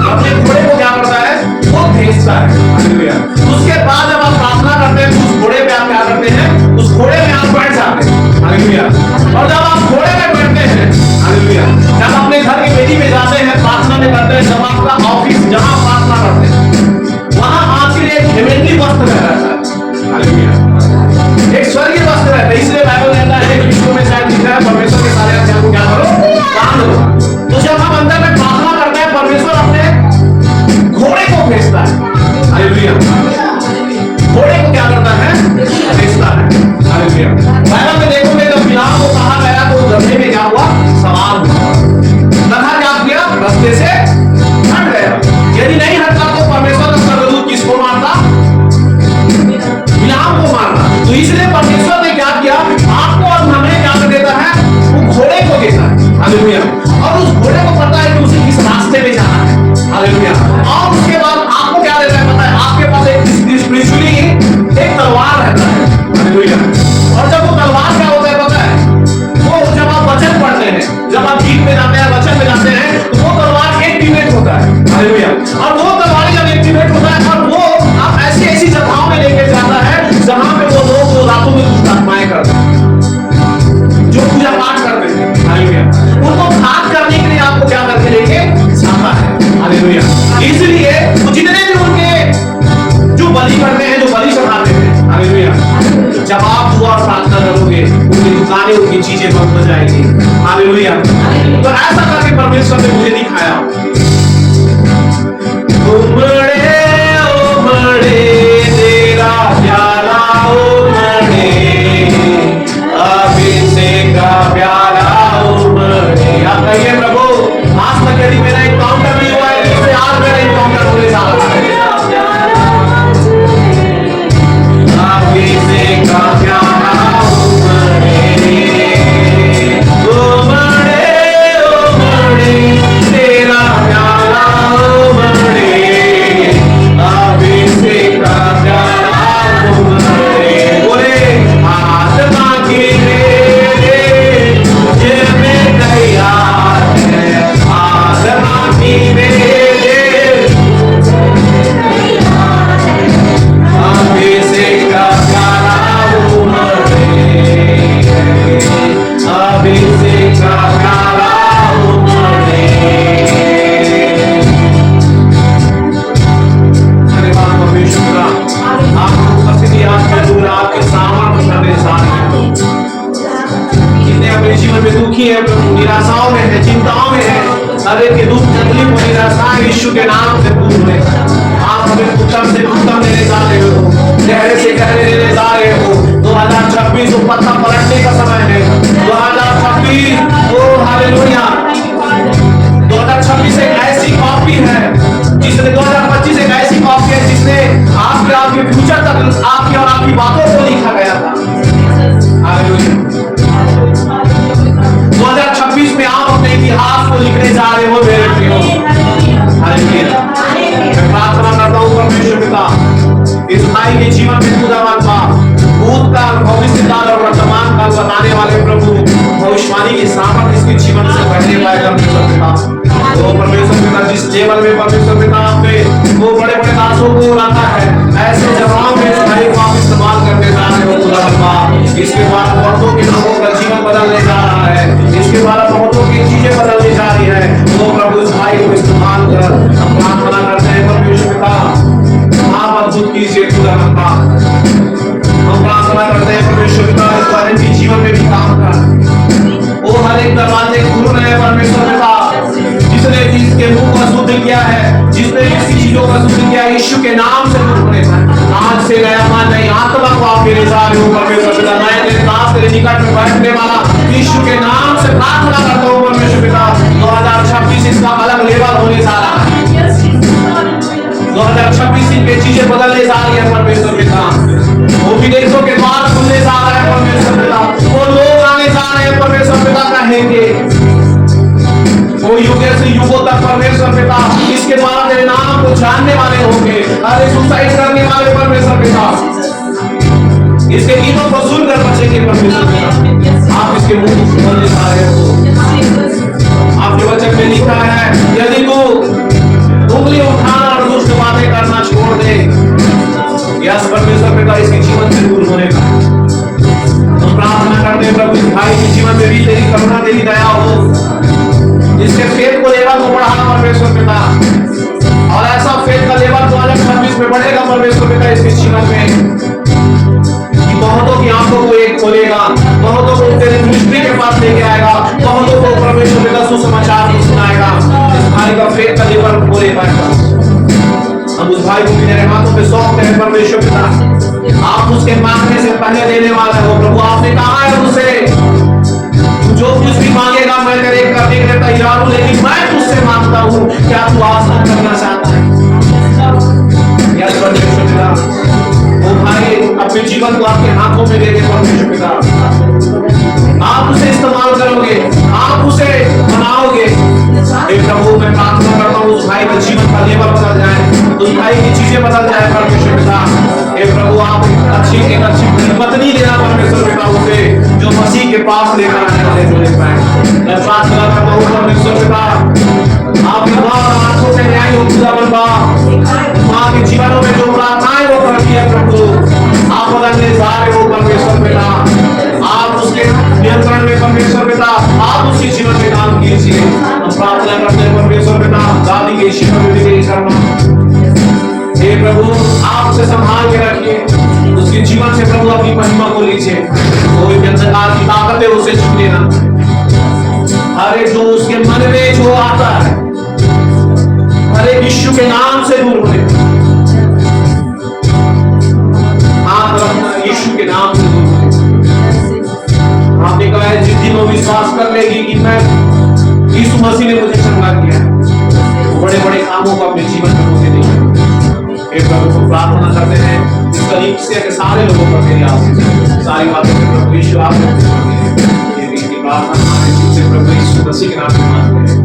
अपने घोड़े को क्या करता है? वो भेजता है। हालेलुया। उसके बाद जब आप प्रार्थना करते हैं, उस घोड़े पे आप क्या करते हैं? उस घोड़े में आप बैठ जाते हैं। हालेलुया। और जब आप घोड़े में बैठते हैं, हालेलुया, जब अपने घर की बेटी में जाते हैं, प्रार्थना में करते हैं, जब आपका ऑफिस जहां प्रार्थना करते हैं, वहां आपके लिए एक हेवनली वस्त्र रहता है। हालेलुया। एक स्वर्गीय वस्त्र रहता है। इसलिए बाइबल कहता है कि विश्व में शायद लिखा है, परमेश्वर के सारे आज्ञा को क्या करो? बांध लो। तो जब हम अंदर में प्रार्थना करते हैं, परमेश्वर अपने घोड़े को भेजता है। हालेलुया। घोड़े को क्या करता है? भेजता है। हालेलुया। बाइबल में देखोगे जब बिलाम को कहा गया तो गधे में क्या हुआ? सवार हुआ। गधा क्या किया? रास्ते से हट गया। यदि नहीं हटता तो परमेश्वर का स्वर्गदूत किसको मारता? बिलाम को मारता। तो इसलिए परमेश्वर ने क्या किया? आपको और हमें क्या कर देता है? वो घोड़े को देता है। हालेलुया। और उस घोड़े को पता है कि उसे किस रास्ते में जाना है। हालेलुया। और उसके बाद आपको क्या देता है? पता है आपके पास एक स्पिरिचुअली एक तलवार रहता है। हालेलुया। और जब वो तलवार क्या होता है पता है? वो जब आप वचन पढ़ते हैं, जब आप गीत में जाते हैं, वचन में जाते हैं, तो वो तलवार एक्टिवेट होता है। हालेलुया। और वो तलवार जब एक्टिवेट होता है और वो आप ऐसी ऐसी जगहों में लेके जाता है जहां पे वो लोग जो रातों में दुष्ट आत्माएं करते हैं, जो पूजा पाठ करते हैं, हालेलुया, उनको घात करने के लिए आपको क्या करके लेके जाता है। हालेलुया। इसलिए वो जितने भी उनके जो बलि करते हैं, जो बलि चढ़ाते हैं, हालेलुया, जब आप दुआ और प्रार्थना करोगे, उनकी दुकानें, उनकी चीजें बंद हो जाएगी। हालेलुया। तो ऐसा करके परमेश्वर ने मुझे दिखाया। उमड़े उमड़े तेरा प्याला उमड़े, अभिषेक का प्याला उमड़े। आप कहिए प्रभु, आज तक यदि मेरा एनकाउंटर नहीं हुआ है, इससे आज मेरा एनकाउंटर होने जा रहा है। अभिषेक का प्याला उमड़े, उमड़े उमड़े तेरा प्याला उमड़े, अभिषेक का प्याला उमड़े। बोले आत्मा की मेरे मुझे में तैयार है, आत्मा की मेरे अभिषेक का प्याला उमड़े, अभिषेक का प्याला उमड़े। धन्यवाद परमेश्वर का, आपकी उपस्थिति, आपके दूर, आपके सामर्थ्य का निशान है। कितने अपने जीवन में दुखी है, निराशाओं में है, चिंताओं में है, हर एक के दुख तकलीफ और निराशाएं यीशु के नाम से दूर हुए। आप हमें उत्तम से उत्तम देने जा रहे हो, गहरे से गहरे देने जा रहे हो। 2026 वो पत्ता पलटने का समय है। 2026 ओ हालेलुया, 2026 एक ऐसी कॉपी है जिसने 2025 एक ऐसी कॉपी है जिसने आपके फ्यूचर तक आपकी और आपकी बातों को लिखा गया था। हालेलुया। 2026 में आप अपने इतिहास को लिखने जा रहे हो मेरे प्रियो। हालेलुया। मैं प्रार्थना करता हूँ परमेश्वर पिता, इस भाई के जीवन में खुदावन बाप, भूतकाल, भविष्यकाल और वर्तमान काल बताने वाले प्रभु, भविष्यवाणी की सामर्थ इसके जीवन से बढ़ने पाए परमेश्वर पिता। तो परमेश्वर पिता, जिस लेवल में परमेश्वर पिता आपने वो बड़े बड़े दासों को रखा है, ऐसे जगहों में इस भाई को आप इस्तेमाल करते जा रहे हो खुदावन बाप। इसके बाद बहुतों के लोगों का जीवन बदलने जा रहा है, इसके द्वारा बहुतों की चीजें बदलने जा रही है। तो प्रभु इस भाई को इस्तेमाल कर, हम प्रार्थना करते हैं परमेश्वर पिता, आप अद्भुत कीजिए खुदावन बाप। हम प्रार्थना करते हैं परमेश्वर पिता, इस बारे में जीवन में भी काम कर। वो हर एक दरवाजे खुल रहे हैं परमेश्वर पिता, जिसने जिसके मुंह को शुद्ध किया है, जिसने ऐसी चीजों का शुद्ध किया, यीशु के नाम से दूर होने हैं। आज से नया मान नई आत्मा को आप मेरे जा रहे हो परमेश्वर पिता। मैं तेरे दास तेरे निकट में बैठने वाला यीशु के नाम से प्रार्थना करता हूँ परमेश्वर पिता। 2026 इसका अलग लेवल होने जा रहा है। 2026 इनके चीजें बदलने जा रही है परमेश्वर पिता। वो विदेशों के द्वार खुलने जा रहा है परमेश्वर पिता। वो लोग आने जा रहे हैं परमेश्वर पिता। कहेंगे वो युग से युगों तक परमेश्वर पिता इसके द्वारा तेरे नाम को जानने वाले होंगे। अरे सुसाइड करने वाले परमेश्वर पिता इसके गीतों को सुनकर बचेंगे परमेश्वर पिता। आप इसके मुंह को खोलने जा रहे हो। आपके वचन में लिखा है यदि तू उंगली उठाना और दुष्ट बातें करना छोड़ दे, यस परमेश्वर पिता इसके जीवन से दूर होने का तो प्रार्थना करते प्रभु इस भाई के जीवन में भी तेरी करुणा तेरी दया हो। इसके फेथ को लेवल को बढ़ा परमेश्वर पिता और ऐसा फेथ का लेवल 2026 में बढ़ेगा परमेश्वर पिता इसके जीवन में कि बहुतों की आंखों को एक खोलेगा, बहुतों को तेरे मिनिस्ट्री के पास लेके आएगा, बहुतों को परमेश्वर पिता सुसमाचार सुनाएगा। इस भाई का फेथ का लेवल खोले पाएगा। हम उस भाई को मेरे हाथों में सौंपते हैं परमेश्वर पिता। आप उसके मांगने से पहले देने वाले हो प्रभु। आपने कहा है उसे जो कुछ भी मांगेगा मैं तेरे करने के लिए तैयार हूं, लेकिन मैं तुझसे मांगता हूं क्या तू आसान करना चाहता है? यस परमेश्वर पिता वो भाई अपने जीवन को आपके हाथों में दे दे परमेश्वर पिता। आप उसे इस्तेमाल करोगे, आप उसे बनाओगे। हे प्रभु मैं प्रार्थना करता हूँ उस भाई के जीवन का लेवल बदल जाए, उस भाई की चीजें बदल जाए परमेश्वर पिता। हे प्रभु आप एक अच्छी पत्नी देना परमेश्वर पिता उसे जो मसीह के पास लेकर आने वाले जो ले पाए। मैं प्रार्थना करता हूँ परमेश्वर पिता आपके द्वारा आंखों से न्याय हो खुदा बनवा माँ के जीवनों में जो प्रार्थनाएं वो करती है प्रभु आप बदलने जा रहे हो परमेश्वर पिता। आप उसके नियंत्रण में परमेश्वर पिता आप उसके जीवन में काम कीजिए। हम प्रार्थना करते हैं परमेश्वर पिता दादी के जीवन में भी करना। हे प्रभु आप उसे संभाल के रखिए, उसके जीवन से प्रभु अपनी महिमा को लीजिए। कोई भी अंधकार की ताकतें उसे छूने ना, हर एक जो उसके मन में जो आता है हर एक यीशु के नाम से दूर होने यीशु के नाम से दूर होने। आपने कहा है जिस दिन वो विश्वास कर लेगी कि मैं यीशु मसीह ने मुझे चंगा किया, बड़े बड़े कामों को अपने जीवन में मुझे देगा। प्रभु को प्रार्थना करते हैं इस कलीसिया से के सारे लोगों पर तेरी आशीष सारी बातें प्रभु यीशु आप प्रार्थना प्रभु यीशु मसीह के नाम में मांगते हैं।